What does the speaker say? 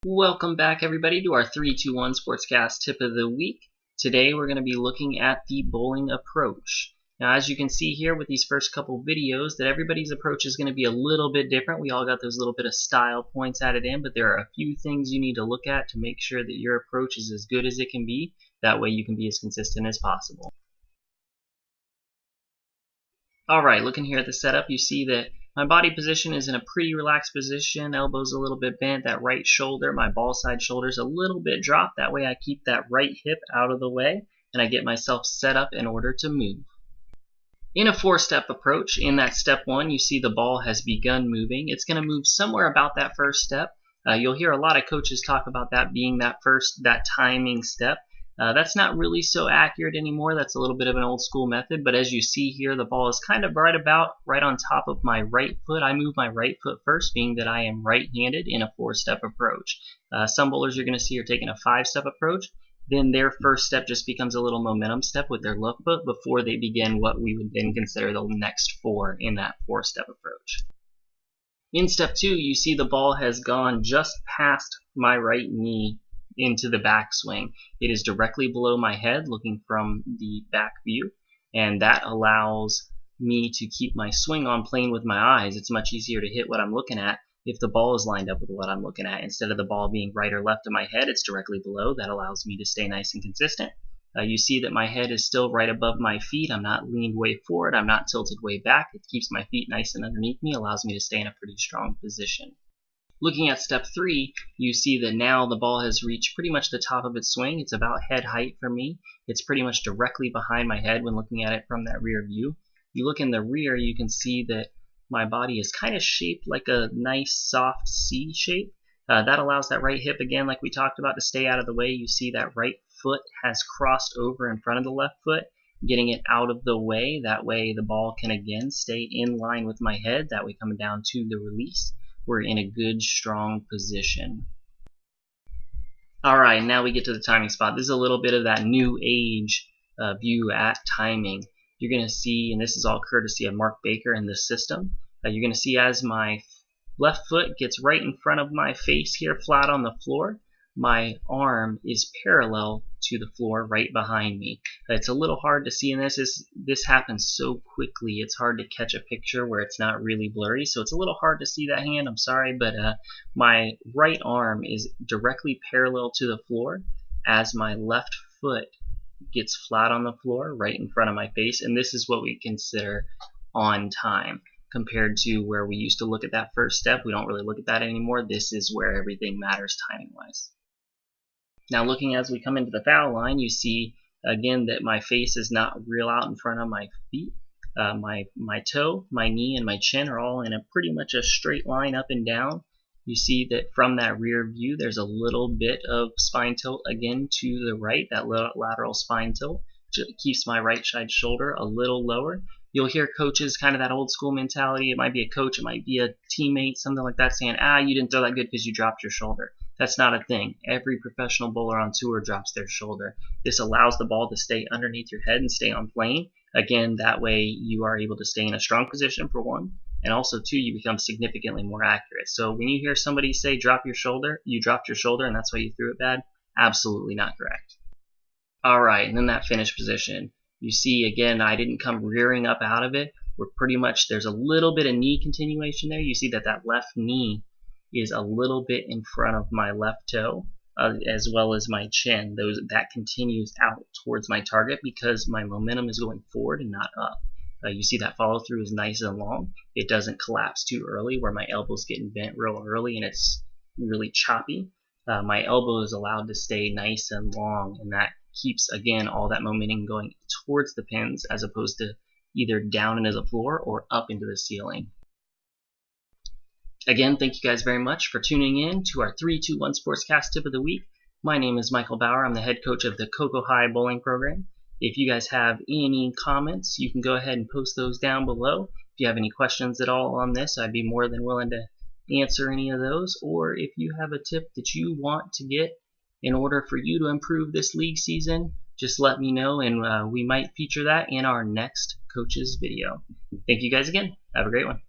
Welcome back, everybody, to our 321 SportsCast tip of the week. Today we're going to be looking at the bowling approach. Now, as you can see here with these first couple videos, that everybody's approach is going to be a little bit different. We all got those little bit of style points added in, but there are a few things you need to look at to make sure that your approach is as good as it can be. That way you can be as consistent as possible. Alright, looking here at the setup, you see that my body position is in a pretty relaxed position, elbows a little bit bent, that right shoulder, my ball side shoulder is a little bit dropped. That way I keep that right hip out of the way and I get myself set up in order to move. In a four-step approach, in that step one, you see the ball has begun moving. It's going to move somewhere about that first step. You'll hear a lot of coaches talk about that being that timing step. That's not really so accurate anymore. That's a little bit of an old school method, but as you see here, the ball is kind of right on top of my right foot. I move my right foot first, being that I am right-handed in a four-step approach. Some bowlers you're going to see are taking a five-step approach. Then their first step just becomes a little momentum step with their left foot before they begin what we would then consider the next four in that four-step approach. In step two, you see the ball has gone just past my right knee into the backswing. It is directly below my head looking from the back view, and that allows me to keep my swing on plane with my eyes. It's much easier to hit what I'm looking at if the ball is lined up with what I'm looking at. Instead of the ball being right or left of my head, it's directly below. That allows me to stay nice and consistent. You see that my head is still right above my feet. I'm not leaned way forward. I'm not tilted way back. It keeps my feet nice and underneath me, allows me to stay in a pretty strong position. Looking at step three, you see that now the ball has reached pretty much the top of its swing. It's about head height for me. It's pretty much directly behind my head when looking at it from that rear view. You look in the rear, you can see that my body is kind of shaped like a nice soft C shape. That allows that right hip, again, like we talked about, to stay out of the way. You see that right foot has crossed over in front of the left foot, getting it out of the way. That way the ball can again stay in line with my head. That way coming down to the release, we're in a good, strong position. Alright, now we get to the timing spot. This is a little bit of that new age view at timing. You're going to see, and this is all courtesy of Mark Baker in this system, you're going to see as my left foot gets right in front of my face here, flat on the floor, my arm is parallel to the floor right behind me. It's a little hard to see in this. This happens so quickly, it's hard to catch a picture where it's not really blurry, so it's a little hard to see that hand, I'm sorry, but my right arm is directly parallel to the floor as my left foot gets flat on the floor right in front of my face, and this is what we consider on time. Compared to where we used to look at that first step, we don't really look at that anymore. This is where everything matters timing-wise. Now looking as we come into the foul line, you see again that my face is not real out in front of my feet. My toe, my knee, and my chin are all in a pretty much a straight line up and down. You see that from that rear view there's a little bit of spine tilt again to the right, that lateral spine tilt, which keeps my right side shoulder a little lower. You'll hear coaches, kind of that old school mentality. It might be a coach, it might be a teammate, something like that, saying, you didn't throw that good because you dropped your shoulder. That's not a thing. Every professional bowler on tour drops their shoulder. This allows the ball to stay underneath your head and stay on plane. Again, that way you are able to stay in a strong position for one, and also two, you become significantly more accurate. So when you hear somebody say drop your shoulder, you dropped your shoulder and that's why you threw it bad, absolutely not correct. Alright, and then that finish position. You see again, I didn't come rearing up out of it. We're pretty much, there's a little bit of knee continuation there. You see that left knee is a little bit in front of my left toe, as well as my chin. That continues out towards my target because my momentum is going forward and not up. You see that follow through is nice and long. It doesn't collapse too early where my elbow's getting bent real early and it's really choppy. My elbow is allowed to stay nice and long, and that keeps again all that momentum going towards the pins as opposed to either down into the floor or up into the ceiling. Again, thank you guys very much for tuning in to our 321 SportsCast tip of the week. My name is Michael Bauer. I'm the head coach of the Cocoa High Bowling Program. If you guys have any comments, you can go ahead and post those down below. If you have any questions at all on this, I'd be more than willing to answer any of those. Or if you have a tip that you want to get in order for you to improve this league season, just let me know and we might feature that in our next coaches video. Thank you guys again. Have a great one.